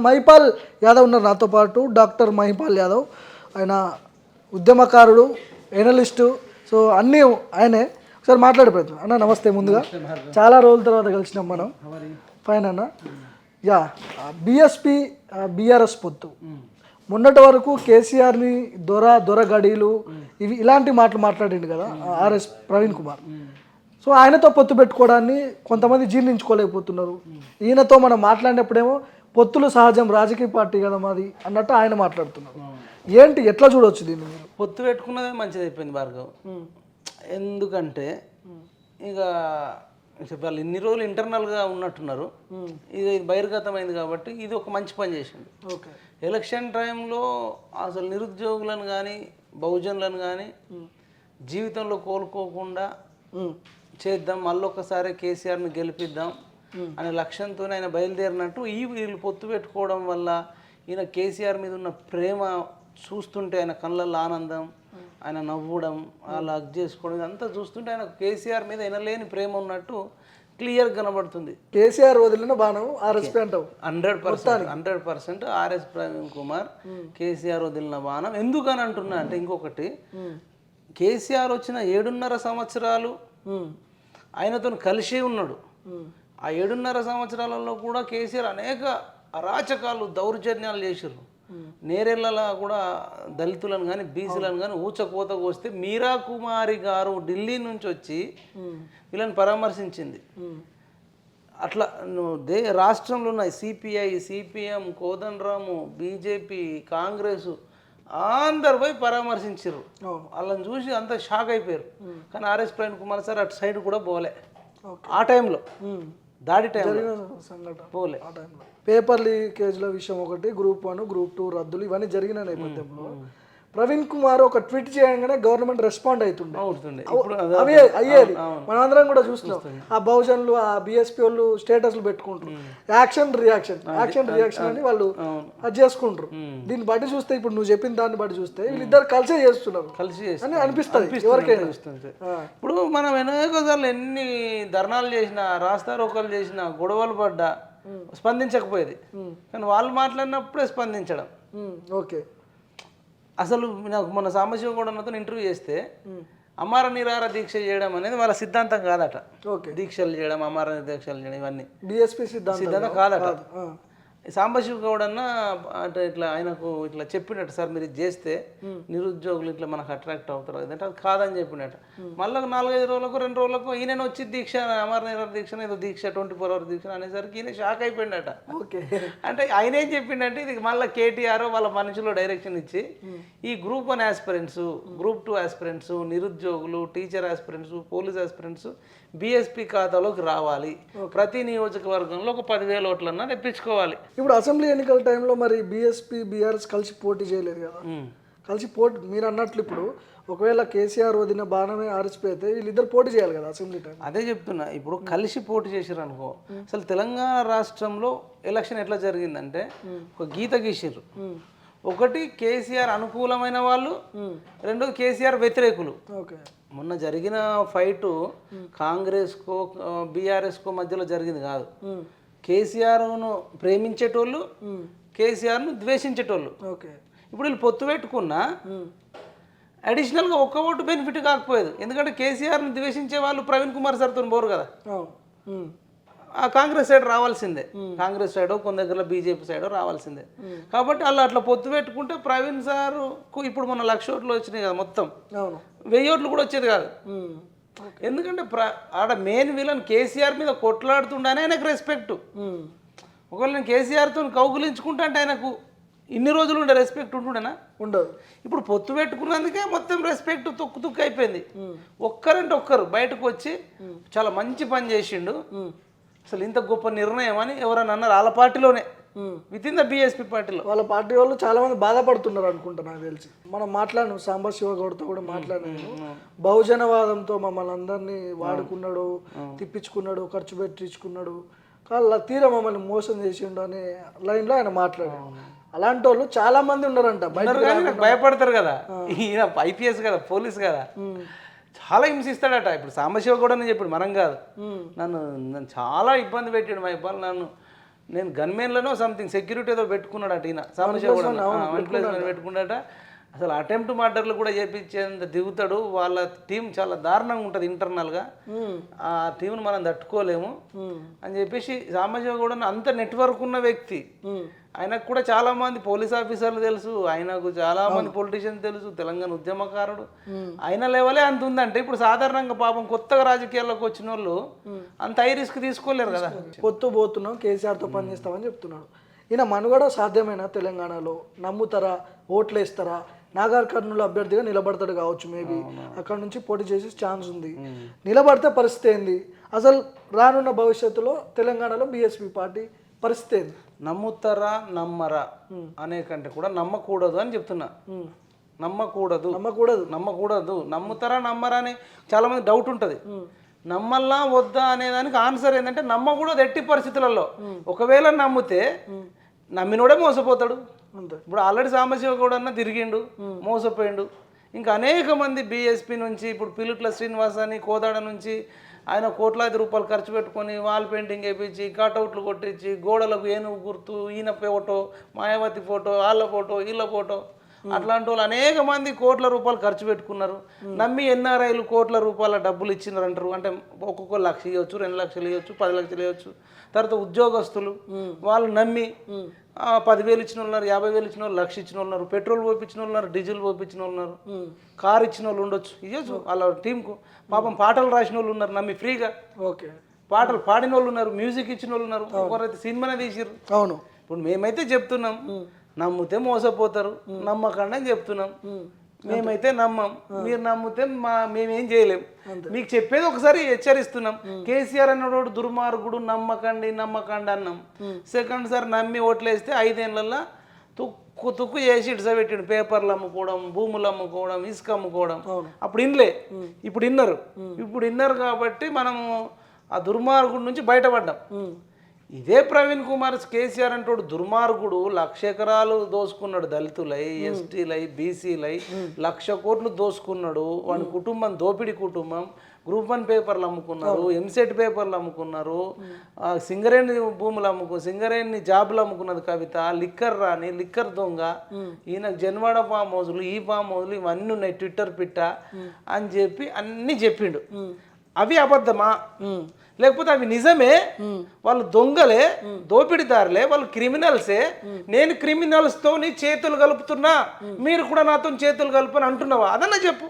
మహిపాల్ యాదవ్ ఉన్నారు నాతో పాటు. డాక్టర్ మహిపాల్ యాదవ్, ఆయన ఉద్యమకారుడు, ఎనలిస్టు, సో అన్నీ ఆయనే. ఒకసారి మాట్లాడే ప్రయత్నం. అన్న నమస్తే. ముందుగా చాలా రోజుల తర్వాత కలిసినాం మనం. ఫైన్ అన్న. యా, బిఎస్పి బీఆర్ఎస్ పొత్తు మొన్నటి వరకు కేసీఆర్ని దొర గడీలు ఇవి ఇలాంటి మాటలు మాట్లాడిండు కదా ఆర్ఎస్ ప్రవీణ్ కుమార్. సో ఆయనతో పొత్తు పెట్టుకోవడాన్ని కొంతమంది జీర్ణించుకోలేకపోతున్నారు. ఈయనతో మనం మాట్లాడినప్పుడేమో పొత్తులు సహజం, రాజకీయ పార్టీ కదా మాది అన్నట్టు ఆయన మాట్లాడుతున్నారు. ఏంటి, ఎట్లా చూడవచ్చు దీన్ని? మీరు పొత్తు పెట్టుకున్నదే మంచిది అయిపోయింది భార్గవ్. ఎందుకంటే ఇక వాళ్ళు ఇన్ని రోజులు ఇంటర్నల్గా ఉన్నట్టున్నారు, ఇది బహిర్గతమైంది కాబట్టి ఇది ఒక మంచి పని చేసింది. ఓకే, ఎలక్షన్ టైంలో అసలు నిరుద్యోగులను కానీ బహుజనులను కానీ జీవితంలో కోలుకోకుండా చేద్దాం, మళ్ళొక్కసారి కేసీఆర్ని గెలిపిద్దాం అనే లక్ష్యంతో ఆయన బయలుదేరినట్టు వీళ్ళు పొత్తు పెట్టుకోవడం వల్ల ఈయన కేసీఆర్ మీద ఉన్న ప్రేమ చూస్తుంటే, ఆయన కళ్ళల్లో ఆనందం, ఆయన నవ్వడం, అలా హగ్ చేసుకోవడం, ఇదంతా చూస్తుంటే ఆయన కేసీఆర్ మీద ఎనలేని ప్రేమ ఉన్నట్టు క్లియర్ కనబడుతుంది. కేసీఆర్ వదిలిన బాణం ఆర్ఎస్పీ అంటావు. 100% ఆర్ఎస్ ప్రవీణ్ కుమార్ కేసీఆర్ వదిలిన బాణం. ఎందుకని అంటున్నా అంటే, ఇంకొకటి, కేసీఆర్ వచ్చిన 7.5 సంవత్సరాలు ఆయనతో కలిసి ఉన్నాడు. ఆ 7.5 సంవత్సరాలలో కూడా కేసీఆర్ అనేక అరాచకాలు, దౌర్జన్యాలు చేసారు. నేరెళ్ళలా కూడా దళితులను కానీ బీసీలను కానీ ఊచకోతకు వస్తే మీరా కుమారి గారు ఢిల్లీ నుంచి వచ్చి వీళ్ళని పరామర్శించింది. అట్లా రాష్ట్రంలో ఉన్న CPI, CPM, Kodandaram, BJP, Congress అందరు పోయి పరామర్శించారు. వాళ్ళని చూసి అంత షాక్ అయిపోయారు. కానీ ఆర్ఎస్ ప్రవీణ్ కుమార్ సార్ అటు సైడ్ కూడా పోలే. ఆ టైంలో దాడి టైంలో పోలే. ఆ టైంలో పేపర్ లీకేజ్ల విషయం ఒకటి, గ్రూప్ 1, గ్రూప్ 2 రద్దులు ఇవన్నీ జరిగిన నేపథ్యంలో ప్రవీణ్ కుమార్ ఒక ట్వీట్ చేయగానే గవర్నమెంట్ రెస్పాండ్ అవుతుండే. అవే అయ్యేది, మనందరం కూడా చూస్తున్నాం. ఆ బహుజనులు, ఆ బీఎస్పీ వాళ్ళు స్టేటస్లు పెట్టుకుంటారు, యాక్షన్ రియాక్షన్ అని వాళ్ళు అది చేసుకుంటారు. దీన్ని బట్టి చూస్తే, ఇప్పుడు నువ్వు చెప్పిన దాన్ని బట్టి చూస్తే వీళ్ళిద్దరు కలిసే చేస్తున్నారు అని అనిపిస్తుంది ఎవరికైనా. ఇప్పుడు మనం ఎన్నోసార్లు ఎన్ని ధర్నాలు చేసినా, రాస్తారోకలు చేసినా, గొడవలు పడ్డా స్పందించకపోయేది. కానీ వాళ్ళు మాట్లాడినప్పుడే స్పందించడం. ఓకే, అసలు నాకు మొన్న సాంబశివ గౌడతో ఇంటర్వ్యూ చేస్తే అమర నిరాహార దీక్ష చేయడం అనేది వాళ్ళ సిద్ధాంతం కాదట. దీక్షలు చేయడం, అమర దీక్షలు చేయడం ఇవన్నీ బీఎస్పీ సిద్ధాంతం కాదట. సాంబశివ గౌడన్న అంటే ఇట్లా ఆయనకు ఇట్లా చెప్పినట్టు, సార్ మీరు ఇది చేస్తే నిరుద్యోగులు ఇట్లా మనకు అట్రాక్ట్ అవుతారు అంటే అది కాదని చెప్పినట్టు. మళ్ళీ 4-5 రోజులకు 2 రోజులకు ఈయన వచ్చి దీక్ష, అమర నిరాహార దీక్ష, ఏదో దీక్ష 24 hour దీక్ష అనేసరికి ఈయన షాక్ అయిపోయిందట. ఓకే, అంటే ఆయన ఏం చెప్పిండంటే, ఇది మళ్ళీ కేటీఆర్ వాళ్ళ మనుషులు డైరెక్షన్ ఇచ్చి ఈ గ్రూప్ 1 ఆస్పిరెంట్స్, గ్రూప్ 2 ఆస్పిరెంట్స్, నిరుద్యోగులు, teacher aspirants, police aspirants BSP ఖాతాలోకి రావాలి. ప్రతి నియోజకవర్గంలో ఒక 10,000 ఓట్లన్నా తెప్పించుకోవాలి. ఇప్పుడు అసెంబ్లీ ఎన్నికల టైంలో మరి బీఎస్పీ బీఆర్ఎస్ కలిసి పోటీ చేయలేదు కదా. కలిసి పోటీ మీరు అన్నట్లు ఇప్పుడు ఒకవేళ కేసీఆర్ వదిన బాణమే ఆర్ఎస్పీ అయితే వీళ్ళిద్దరు పోటీ చేయాలి కదా అసెంబ్లీ టైం. అదే చెప్తున్నా. ఇప్పుడు కలిసి పోటీ చేసారు అనుకో, అసలు తెలంగాణ రాష్ట్రంలో ఎలక్షన్ ఎట్లా జరిగిందంటే ఒక గీత గీసారు. ఒకటి కేసీఆర్ అనుకూలమైన వాళ్ళు, రెండోది కేసీఆర్ వ్యతిరేకులు. ఓకే, మొన్న జరిగిన ఫైటు కాంగ్రెస్కో బీఆర్ఎస్కో మధ్యలో జరిగింది కాదు. కేసీఆర్ను ప్రేమించేటోళ్ళు, కేసీఆర్ను ద్వేషించేటోళ్ళు. ఓకే, ఇప్పుడు వీళ్ళు పొత్తు పెట్టుకున్నా అడిషనల్గా ఒక్క ఓటు బెనిఫిట్ కాకపోయేది. ఎందుకంటే కేసీఆర్ని ద్వేషించే వాళ్ళు ప్రవీణ్ కుమార్ సార్తో పోరు కదా, ఆ కాంగ్రెస్ సైడ్ రావాల్సిందే. కాంగ్రెస్ సైడో కొన్ని దగ్గర బీజేపీ సైడో రావాల్సిందే. కాబట్టి వాళ్ళు అట్లా పొత్తు పెట్టుకుంటే ప్రవీణ్ సార్కు ఇప్పుడు మన 1,00,000 ఓట్లు వచ్చినాయి కదా, మొత్తం 1000 ఓట్లు కూడా వచ్చేది కాదు. ఎందుకంటే ఆడ మెయిన్ విలన్ కేసీఆర్ మీద కొట్లాడుతుండనే ఆయనకు రెస్పెక్ట్. ఒకవేళ నేను కేసీఆర్తో కౌగులించుకుంటా అంటే ఆయనకు ఇన్ని రోజులు ఉండే రెస్పెక్ట్ ఉంటుండేనా? ఉండదు. ఇప్పుడు పొత్తు పెట్టుకున్నందుకే మొత్తం రెస్పెక్ట్ తొక్కు అయిపోయింది. ఒక్కరంటే ఒక్కరు బయటకు వచ్చి చాలా మంచి పని చేసిండు, అసలు ఇంత గొప్ప నిర్ణయం అని ఎవరన్నా అన్నారు వాళ్ళ పార్టీలోనే, విత్ ఇన్ ద బీఎస్పీ పార్టీలో. వాళ్ళ పార్టీ వాళ్ళు చాలా మంది బాధపడుతున్నారు అనుకుంటా నాకు తెలిసి. మనం మాట్లాడినాం, సాంబశివ గౌడ్తో కూడా మాట్లాడినాను. బహుజనవాదంతో మమ్మల్ని అందరినీ వాడుకున్నాడు, తిప్పించుకున్నాడు, ఖర్చు పెట్టించుకున్నాడు, కానీ తీర మమ్మల్ని మోసం చేసిండు అనే లైన్లో ఆయన మాట్లాడాడు. అలాంటి వాళ్ళు చాలా మంది ఉన్నారంట. భయపడతారు కదా, ఈయన ఐపీఎస్ కదా, పోలీస్ కదా, చాలా హింసిస్తాడట. ఇప్పుడు సాంబశివ కూడా నేను చెప్పాడు, మనం కాదు, నన్ను చాలా ఇబ్బంది పెట్టాడు మహిపాల్, నన్ను నేను గన్మెన్లోనో సంథింగ్ సెక్యూరిటీ ఏదో పెట్టుకున్నాడట ఈయన సాంబశివ కూడా వన్ ప్లస్ వన్ పెట్టుకున్నాడట. అసలు అటెంప్ట్ మర్డర్లు కూడా చేపించేంత దిగుతాడు. వాళ్ళ టీం చాలా దారుణంగా ఉంటుంది ఇంటర్నల్గా. ఆ టీంను మనం తట్టుకోలేము అని చెప్పేసి సాంబశివ కూడా అంత నెట్వర్క్ ఉన్న వ్యక్తి. ఆయనకు కూడా చాలా మంది పోలీస్ ఆఫీసర్లు తెలుసు, ఆయనకు చాలా మంది పొలిటీషియన్స్ తెలుసు, తెలంగాణ ఉద్యమకారుడు. ఆయన లెవెలే అంత ఉందంటే ఇప్పుడు సాధారణంగా పాపం కొత్తగా రాజకీయాల్లోకి వచ్చిన వాళ్ళు అంత హై రిస్క్ తీసుకోలేరు కదా. పొత్తు పోతున్నాం కేసీఆర్తో పనిచేస్తామని చెప్తున్నాడు. ఈయన మనుగడ సాధ్యమైన తెలంగాణలో నమ్ముతారా, ఓట్లు వేస్తారా? నాగర్ కర్నూలు అభ్యర్థిగా నిలబడతాడు కావచ్చు, మేబీ అక్కడ నుంచి పోటీ చేసే ఛాన్స్ ఉంది. నిలబడితే పరిస్థితి ఏంది? అసలు రానున్న భవిష్యత్తులో తెలంగాణలో బీఎస్పీ పార్టీ పరిస్థితి ఏంది? నమ్ముతారా నమ్మరా అనే కంటే కూడా నమ్మకూడదు అని చెప్తున్నా. నమ్మకూడదు నమ్ముతారా నమ్మరా అని చాలా మంది డౌట్ ఉంటుంది. నమ్మల్లా వద్దా అనే దానికి ఆన్సర్ ఏంటంటే నమ్మకూడదు ఎట్టి పరిస్థితులలో. ఒకవేళ నమ్మితే నమ్మినోడే మోసపోతాడు. ఇప్పుడు ఆల్రెడీ సాంబశివ కూడా తిరిగిండు, మోసపోయిండు. ఇంకా అనేక మంది బీఎస్పీ నుంచి ఇప్పుడు పిలుట్ల శ్రీనివాస్ అని కోదాడ నుంచి ఆయన కోట్లాది రూపాయలు ఖర్చు పెట్టుకొని వాల్ పెయింటింగ్ వేయించి కటౌట్లు కొట్టించి గోడలకు ఏనుగు గుర్తు, ఈయన ఫోటో, మాయావతి ఫోటో, వాళ్ళ ఫోటో, వీళ్ళ ఫోటో, అట్లాంటి వాళ్ళు అనేక మంది కోట్ల రూపాయలు ఖర్చు పెట్టుకున్నారు. నమ్మి ఎన్ఆర్ఐలు కోట్ల రూపాయల డబ్బులు ఇచ్చినారు అంటారు. అంటే ఒక్కొక్క లక్ష ఇవ్వచ్చు, 2 లక్షలు ఇవ్వచ్చు, 10 లక్షలు ఇవ్వచ్చు. తర్వాత ఉద్యోగస్తులు వాళ్ళు నమ్మి 10,000 ఇచ్చిన వాళ్ళు ఉన్నారు, 50,000 ఇచ్చిన వాళ్ళు, 1,00,000 ఇచ్చిన వాళ్ళు ఉన్నారు, పెట్రోల్ పోయించిన వాళ్ళు ఉన్నారు, డీజిల్ పోయించిన వాళ్ళు ఉన్నారు, కారు ఇచ్చిన వాళ్ళు ఉండొచ్చు, ఇవ్వచ్చు వాళ్ళ టీంకు. పాపం పాటలు రాసిన వాళ్ళు ఉన్నారు నమ్మి ఫ్రీగా. ఓకే, పాటలు పాడిన వాళ్ళు ఉన్నారు, మ్యూజిక్ ఇచ్చిన వాళ్ళు ఉన్నారు, ఒకరైతే సినిమానే తీసిర్రు. అవును. ఇప్పుడు మేమైతే చెప్తున్నాం నమ్మితే మోసపోతారు, నమ్మకండి అని చెప్తున్నాం. మేమైతే నమ్మం, మీరు నమ్మితే మేమేం చేయలేం. మీకు చెప్పేది ఒకసారి హెచ్చరిస్తున్నాం. కేసీఆర్ అన్నోడు దుర్మార్గుడు, నమ్మకండి అన్నాం. సెకండ్ సార్ నమ్మి ఓట్లేస్తే 5 ఏళ్లలో తుక్కు చేసి ఇడిసబెట్టిండు. పేపర్లు అమ్ముకోవడం, భూములు అమ్ముకోవడం, ఇసుక అమ్ముకోవడం. అప్పుడు ఇన్లే, ఇప్పుడు ఇన్నారు కాబట్టి మనము ఆ దుర్మార్గుడి నుంచి బయటపడ్డాం. ఇదే ప్రవీణ్ కుమార్ కేసీఆర్ అంటోడు దుర్మార్గుడు 1,00,000 ఎకరాలు దోసుకున్నాడు. దళితులై, ఎస్టీలై, బీసీలై 1,00,000 కోట్లు దోసుకున్నాడు. వాడి కుటుంబం దోపిడీ కుటుంబం. గ్రూప్ 1 పేపర్లు అమ్ముకున్నారు, ఎంసెట్ పేపర్లు అమ్ముకున్నారు, సింగరేణి భూములు సింగరేణి జాబులు అమ్ముకున్నది కవిత. లిక్కర్ రాని, లిక్కర్ దొంగ. ఈయన జన్వాడ ఫామ్ హౌజులు, ఈ ఫామ్ హౌజులు ఇవన్నీ ఉన్నాయి, ట్విట్టర్ పిట్ట అని చెప్పి అన్నీ చెప్పిండు. అవి అబద్ధమా లేకపోతే అవి నిజమే? వాళ్ళు దొంగలే, దోపిడిదారులే, వాళ్ళు క్రిమినల్సే. నేను క్రిమినల్స్తో చేతులు కలుపుతున్నా, మీరు కూడా నాతో చేతులు కలుపని అంటున్నావా? అదన్నా చెప్పు.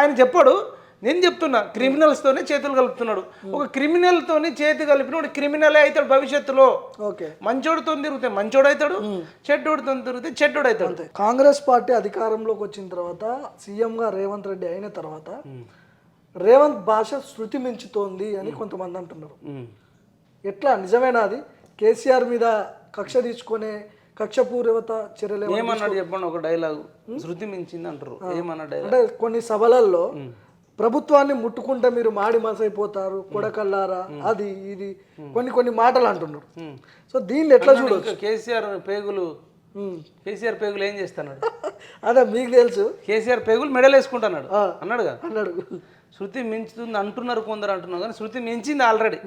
ఆయన చెప్పాడు, నేను చెప్తున్నా క్రిమినల్స్తోనే చేతులు కలుపుతున్నాడు. ఒక క్రిమినల్తోని చేతి కలిపిన క్రిమినలే అవుతాడు భవిష్యత్తులో. మంచోడితో తిరిగితే మంచోడు అవుతాడు, చెడ్డోడితో తిరిగితే చెడ్డోడు అవుతాడు. కాంగ్రెస్ పార్టీ అధికారంలోకి వచ్చిన తర్వాత, సీఎంగా రేవంత్ రెడ్డి అయిన తర్వాత రేవంత్ భాష శృతి మించుతోంది అని కొంతమంది అంటున్నారు. ఎట్లా, నిజమేనా అది? కేసీఆర్ మీద కక్ష తీసుకునే కక్షపూర్వత చర్యలు ఏమన్నాడు చెప్పండి ఒక డైలాగు. శృతి మించింది అంటారు, ఏమన్నా డైలాగ్? అంటే కొన్ని సభలలో ప్రభుత్వాన్ని ముట్టుకుంటే మీరు మాడి మసైపోతారు, కొడకల్లారా, అది ఇది కొన్ని మాటలు అంటున్నారు. సో దీన్ని ఎట్లా చూడొచ్చు? కేసీఆర్ పేగులు ఏం చేస్తున్నాడు? అదే మీకు తెలుసు. కేసీఆర్ పేగులు మెడల్ వేసుకుంటున్నాడు అన్నాడు. శృతి మించుతుంది అంటున్నారు కొందరు, అంటున్నారు కానీ శృతి మించింది ఆల్రెడీ.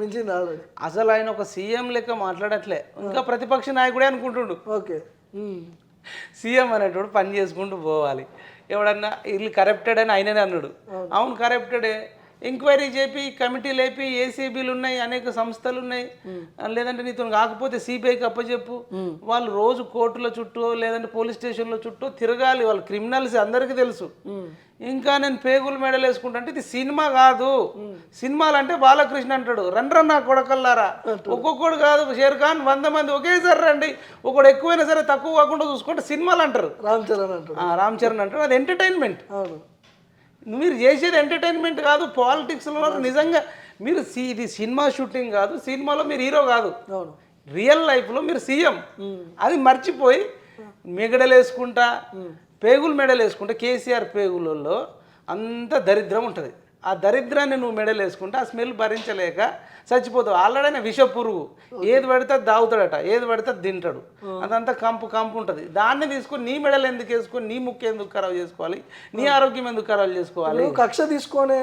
అసలు ఆయన ఒక సీఎం లెక్క మాట్లాడట్లే, ఇంకా ప్రతిపక్ష నాయకుడే అనుకుంటుండు. ఓకే, సీఎం అనేటోడు పని చేసుకుంటూ పోవాలి. ఎవడన్నా వీళ్ళు కరప్టెడ్ అని ఆయననే అన్నాడు. అవును కరప్టెడే. ఎంక్వైరీ చేపి, కమిటీ లేపి, ఏసీబీలు ఉన్నాయి, అనేక సంస్థలు ఉన్నాయి. లేదంటే నీతో కాకపోతే సిబిఐకి అప్పచెప్పు. వాళ్ళు రోజు కోర్టుల చుట్టూ లేదంటే పోలీస్ స్టేషన్ల చుట్టూ తిరగాలి. వాళ్ళు క్రిమినల్స్ అందరికీ తెలుసు. ఇంకా నేను పేగులు మెడలు వేసుకుంటా అంటే ఇది సినిమా కాదు. సినిమాలు అంటే బాలకృష్ణ అంటాడు, రండ్రన్నా కొడకల్లారా. ఒక్కొక్కడు కాదు, షేర్ ఖాన్ 100 మంది ఒకేసారి రండి, ఒకడు ఎక్కువైనా సరే తక్కువ కాకుండా చూసుకుంటే సినిమాలు అంటారు. రామ్ చరణ్ అంటారు. అది ఎంటర్టైన్మెంట్. మీరు చేసేది ఎంటర్టైన్మెంట్ కాదు, పాలిటిక్స్లో నిజంగా మీరు ఇది సినిమా షూటింగ్ కాదు, సినిమాలో మీరు హీరో కాదు, రియల్ లైఫ్లో మీరు సీఎం. అది మర్చిపోయి మెగడలు వేసుకుంటా, పేగులు మెడలు వేసుకుంటే కేసీఆర్ పేగులలో అంత దరిద్రం ఉంటుంది. ఆ దరిద్రాన్ని నువ్వు మెడలు వేసుకుంటే ఆ స్మెల్ భరించలేక చచ్చిపోతావు. ఆల్రెడీ విష పురుగు, ఏది పడితే దావుతాడట, ఏది పడితే తింటాడు. అదంతా కంపు ఉంటుంది. దాన్ని తీసుకొని నీ మెడలు ఎందుకు వేసుకొని నీ ముక్కు ఎందుకు ఖరాబ్ చేసుకోవాలి, నీ ఆరోగ్యం ఎందుకు ఖరాబ్ చేసుకోవాలి? కక్ష తీసుకొని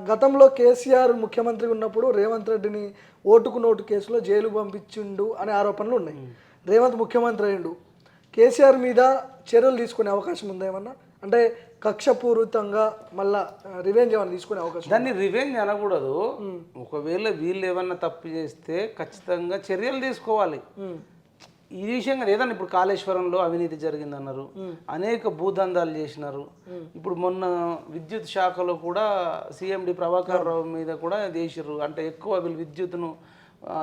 గతంలో కేసీఆర్ ముఖ్యమంత్రిగా ఉన్నప్పుడు రేవంత్ రెడ్డిని ఓటుకు నోటు కేసులో జైలుకు పంపించిండు అనే ఆరోపణలు ఉన్నాయి. రేవంత్ ముఖ్యమంత్రి అయిండు, కేసీఆర్ మీద చర్యలు తీసుకునే అవకాశం ఉందా ఏమన్నా? అంటే కక్షపూరితంగా మళ్ళా రివెంజ్ ఏమైనా తీసుకునే అవకాశం? దాన్ని రివెంజ్ అనకూడదు. ఒకవేళ వీళ్ళు ఏమన్నా తప్పు చేస్తే ఖచ్చితంగా చర్యలు తీసుకోవాలి. ఈ విషయంగా ఏదన్నా ఇప్పుడు కాళేశ్వరంలో అవినీతి జరిగిందన్నారు, అనేక భూదందాలు చేసినారు. ఇప్పుడు మొన్న విద్యుత్ శాఖలో కూడా సిఎండి ప్రభాకర్ రావు మీద కూడా చేసిర్రు. అంటే ఎక్కువ వీళ్ళు విద్యుత్తును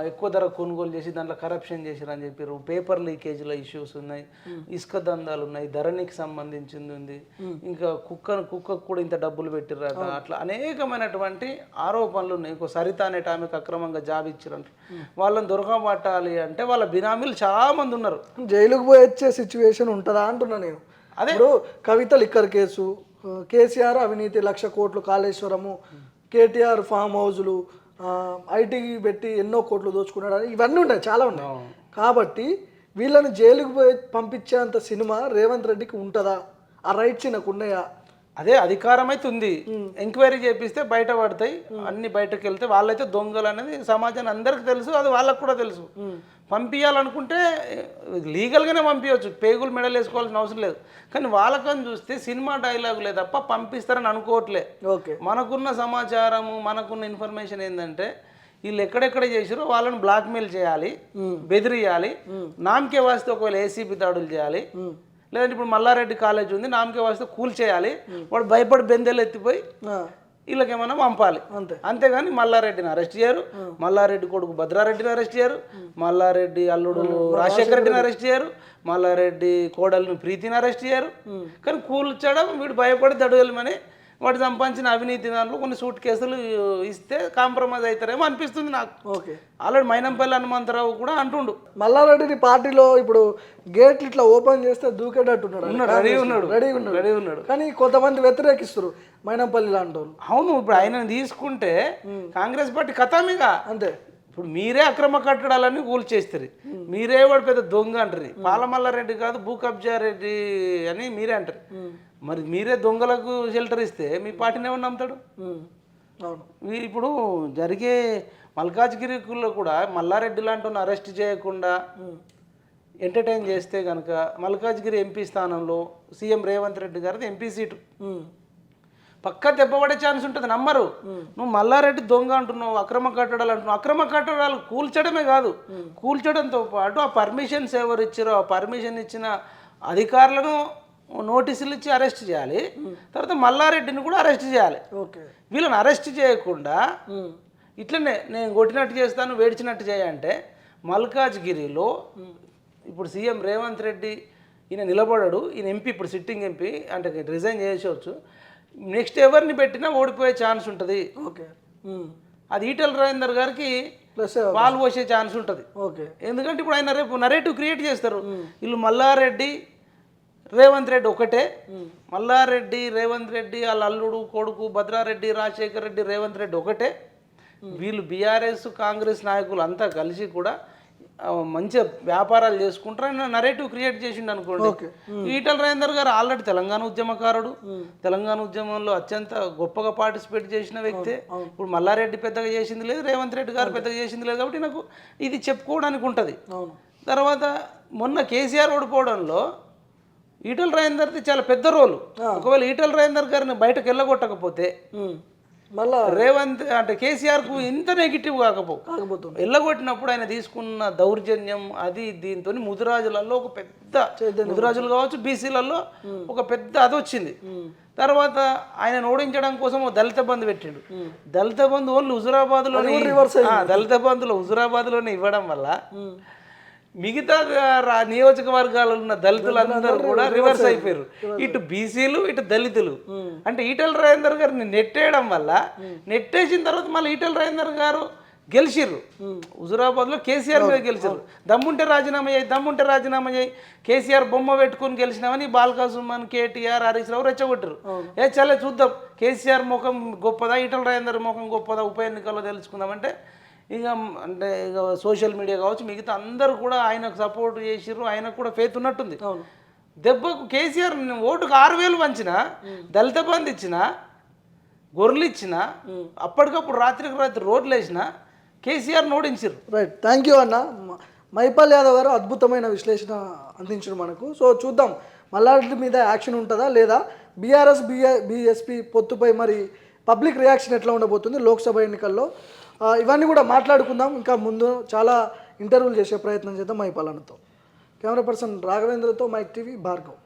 ఎక్కువ ధర కొనుగోలు చేసి దాంట్లో కరప్షన్ చేసిరు అని చెప్పారు. పేపర్ లీకేజ్ల ఇష్యూస్ ఉన్నాయి, ఇసుక దందాలు ఉన్నాయి, ధరణికి సంబంధించింది ఉంది, ఇంకా కుక్కకు కూడా ఇంత డబ్బులు పెట్టిర్రట. అట్లా అనేకమైనటువంటి ఆరోపణలు ఉన్నాయి. ఇంకో సరిత అనేట ఆమెకు అక్రమంగా జాబ్ ఇచ్చిరంట. వాళ్ళని దొరకబట్టాలి అంటే వాళ్ళ బినామీలు చాలా మంది ఉన్నారు. జైలుకు పోయి వచ్చే సిచ్యువేషన్ ఉంటుందా అంటున్నా నేను. అదే ఇప్పుడు కవిత లిక్కర్ కేసు, కేసీఆర్ అవినీతి 1,00,000 కోట్లు కాళేశ్వరము, కేటీఆర్ ఫామ్ హౌజులు, ఐటీ పెట్టి ఎన్నో కోట్లు దోచుకున్నాడు, ఇవన్నీ ఉన్నాయి, చాలా ఉన్నాయి. కాబట్టి వీళ్ళని జైలుకు పోయి పంపించేంత సినిమా రేవంత్ రెడ్డికి ఉంటుందా? ఆ రైట్స్ నాకు ఉన్నాయా? అదే అధికారం అయితే ఉంది. ఎంక్వైరీ చేపిస్తే బయట పడతాయి, అన్ని బయటకు వెళ్తే వాళ్ళైతే దొంగలు అనేది సమాజాన్ని అందరికి తెలుసు, అది వాళ్ళకు కూడా తెలుసు. పంపించాలనుకుంటే లీగల్గానే పంపించవచ్చు, పేగులు మెడలు వేసుకోవాల్సిన అవసరం లేదు. కానీ వాళ్ళకని చూస్తే సినిమా డైలాగులే తప్ప పంపిస్తారని అనుకోవట్లే. ఓకే, మనకున్న సమాచారము, మనకున్న ఇన్ఫర్మేషన్ ఏంటంటే వీళ్ళు ఎక్కడెక్కడ చేసారో వాళ్ళని బ్లాక్మెయిల్ చేయాలి, బెదిరియాలి, నామకే వాస్తే ఒకవేళ ఏసీబీ దాడులు చేయాలి, లేదంటే ఇప్పుడు మల్లారెడ్డి కాలేజ్ ఉంది, నామకే వాస్తే కూల్ చేయాలి, వాడు భయపడి బెందెలు ఎత్తిపోయి వీళ్ళకేమన్నా పంపాలి. అంతేగాని మల్లారెడ్డిని అరెస్ట్ చేయరు, మల్లారెడ్డి కొడుకు భద్రారెడ్డిని అరెస్ట్ చేయరు, మల్లారెడ్డి అల్లుడు రాజశేఖర రెడ్డిని అరెస్ట్ చేయరు, మల్లారెడ్డి కోడలను ప్రీతిని అరెస్ట్ చేయరు. కానీ కూల్చడం వీడు భయపడి దడుగలమని వాడు సంపాదించిన అవినీతి దాంట్లో కొన్ని సూట్ కేసులు ఇస్తే కాంప్రమైజ్ అవుతారేమో అనిపిస్తుంది నాకు. ఓకే, ఆల్రెడీ మైనంపల్లి హనుమంతరావు కూడా అంటుండు, మల్లారెడ్డిని పార్టీలో ఇప్పుడు గేట్లు ఇట్లా ఓపెన్ చేస్తే దూకేటట్టున్నాడు, రెడీ ఉన్నాడు. కానీ కొంతమంది వ్యతిరేకిస్తారు మైనంపల్లి లాంటి వాళ్ళు. అవును, ఇప్పుడు ఆయన తీసుకుంటే కాంగ్రెస్ పార్టీ కథామిగా అంతే. ఇప్పుడు మీరే అక్రమ కట్టడాలన్నీ కూల్చేస్తారు, మీరే వాడు పెద్ద దొంగ అంటారు. పాలమల్లారెడ్డి కాదు భూ కబ్జా రెడ్డి అని మీరే అంటారు. మరి మీరే దొంగలకు షెల్టర్ ఇస్తే మీ పార్టీని ఏమన్నా నమ్ముతాడు? మీరు ఇప్పుడు జరిగే మల్కాజ్గిరిలో కూడా మల్లారెడ్డి లాంటి అరెస్ట్ చేయకుండా ఎంటర్టైన్ చేస్తే కనుక మల్కాజ్గిరి ఎంపీ స్థానంలో సీఎం రేవంత్ రెడ్డి గారిది ఎంపీ సీటు పక్కా దెబ్బపడే ఛాన్స్ ఉంటుంది. నమ్మరు. నువ్వు మల్లారెడ్డి దొంగ అంటున్నావు, అక్రమ కట్టడాలు అంటున్నావు. అక్రమ కట్టడాలు కూల్చడమే కాదు, కూల్చడంతో పాటు ఆ పర్మిషన్స్ ఎవరు ఇచ్చారో ఆ పర్మిషన్ ఇచ్చిన అధికారులను నోటీసులు ఇచ్చి అరెస్ట్ చేయాలి. తర్వాత మల్లారెడ్డిని కూడా అరెస్ట్ చేయాలి. వీళ్ళని అరెస్ట్ చేయకుండా ఇట్లనే నేను కొట్టినట్టు చేస్తాను, వేడిచినట్టు చేయంటే మల్కాజ్గిరిలో ఇప్పుడు సీఎం రేవంత్ రెడ్డి ఈయన నిలబడడు, ఈయన ఎంపీ ఇప్పుడు సిట్టింగ్ ఎంపీ అంటే రిజైన్ చేసేవచ్చు. నెక్స్ట్ ఎవరిని పెట్టినా ఓడిపోయే ఛాన్స్ ఉంటుంది. ఓకే, అది ఈటెల రాజేందర్ గారికి పాలు పోసే ఛాన్స్ ఉంటుంది. ఓకే, ఎందుకంటే ఇప్పుడు ఆయన రేపు నరేటివ్ క్రియేట్ చేస్తారు. వీళ్ళు మల్లారెడ్డి రేవంత్ రెడ్డి ఒకటే, మల్లారెడ్డి రేవంత్ రెడ్డి వాళ్ళ అల్లుడు కొడుకు భద్రారెడ్డి రాజశేఖర రెడ్డి రేవంత్ రెడ్డి ఒకటే. వీళ్ళు బీఆర్ఎస్ కాంగ్రెస్ నాయకులు అంతా కలిసి కూడా మంచిగా వ్యాపారాలు చేసుకుంటారు. నరేటివ్ క్రియేట్ చేసిండు అనుకోండి. ఈటెల రాజేందర్ గారు ఆల్రెడీ తెలంగాణ ఉద్యమకారుడు, తెలంగాణ ఉద్యమంలో అత్యంత గొప్పగా పార్టిసిపేట్ చేసిన వ్యక్తే. ఇప్పుడు మల్లారెడ్డి పెద్దగా చేసింది లేదు, రేవంత్ రెడ్డి గారు పెద్దగా చేసింది లేదు. కాబట్టి నాకు ఇది చెప్పుకోవడానికి ఉంటుంది. తర్వాత మొన్న కేసీఆర్ ఓడిపోవడంలో ఈటెల రాజేందర్ది చాలా పెద్ద రోలు. ఒకవేళ ఈటెల రాజేందర్ గారిని బయటకు వెళ్ళగొట్టకపోతే మళ్ళా రేవంత్ అంటే కేసీఆర్కు ఇంత నెగిటివ్ కాకపోతుంది. వెళ్ళగొట్టినప్పుడు ఆయన తీసుకున్న దౌర్జన్యం అది దీంతో ముదిరాజులలో ఒక పెద్ద ముదిరాజులు కావచ్చు బీసీలలో ఒక పెద్ద అది వచ్చింది. తర్వాత ఆయన ఓడించడం కోసం దళిత బంధు పెట్టిండు. దళిత బంధు ఓన్లీ హుజురాబాద్లోనే దళిత బంధులో హుజురాబాద్లోనే ఇవ్వడం వల్ల మిగతా నియోజకవర్గాలలో ఉన్న దళితులందరూ కూడా రివర్స్ అయిపోయారు. ఇటు బీసీలు ఇటు దళితులు. అంటే ఈటెల రాజేందర్ గారిని నెట్టేయడం వల్ల నెట్టేసిన తర్వాత మళ్ళీ ఈటెల రాజేందర్ గారు గెలిచిర్రు. హుజురాబాద్లో కేసీఆర్ మీద గెలిచారు. దమ్ముంటే రాజీనామా చేయి కేసీఆర్ బొమ్మ పెట్టుకుని గెలిచినామని బాల్కా సుమన్ కేటీఆర్ హరీష్ రావు రెచ్చగొట్టారు. చలే చూద్దాం కేసీఆర్ ముఖం గొప్పదా ఈటెల రాజేందర్ ముఖం గొప్పదా ఉప ఎన్నికల్లో తెలుసుకుందామంటే ఇక అంటే ఇక సోషల్ మీడియా కావచ్చు మిగతా అందరూ కూడా ఆయనకు సపోర్ట్ చేసిర్రు. ఆయనకు కూడా ఫేత్ ఉన్నట్టుంది. దెబ్బకు కేసీఆర్ ఓటుకు 6,000 పంచిన, దళిత బంధు ఇచ్చిన గొర్రెలు ఇచ్చిన అప్పటికప్పుడు రాత్రికి రాత్రి రోడ్లు వేసిన కేసీఆర్ ఓడించారు. రైట్, థ్యాంక్ యూ అన్న. మైపాల్ యాదవ్ గారు అద్భుతమైన విశ్లేషణ అందించారు మనకు. సో చూద్దాం మల్లారెడ్డి మీద యాక్షన్ ఉంటుందా లేదా, బీఆర్ఎస్ బీఎస్పీ పొత్తుపై మరి పబ్లిక్ రియాక్షన్ ఎట్లా ఉండబోతుంది లోక్సభ ఎన్నికల్లో, ఇవన్నీ కూడా మాట్లాడుకుందాం. ఇంకా ముందు చాలా ఇంటర్వ్యూలు చేసే ప్రయత్నం చేద్దాం మైపాల్ అన్నతో. కెమెరా పర్సన్ రాఘవేంద్రతో మైక్ టీవీ భార్గవ్.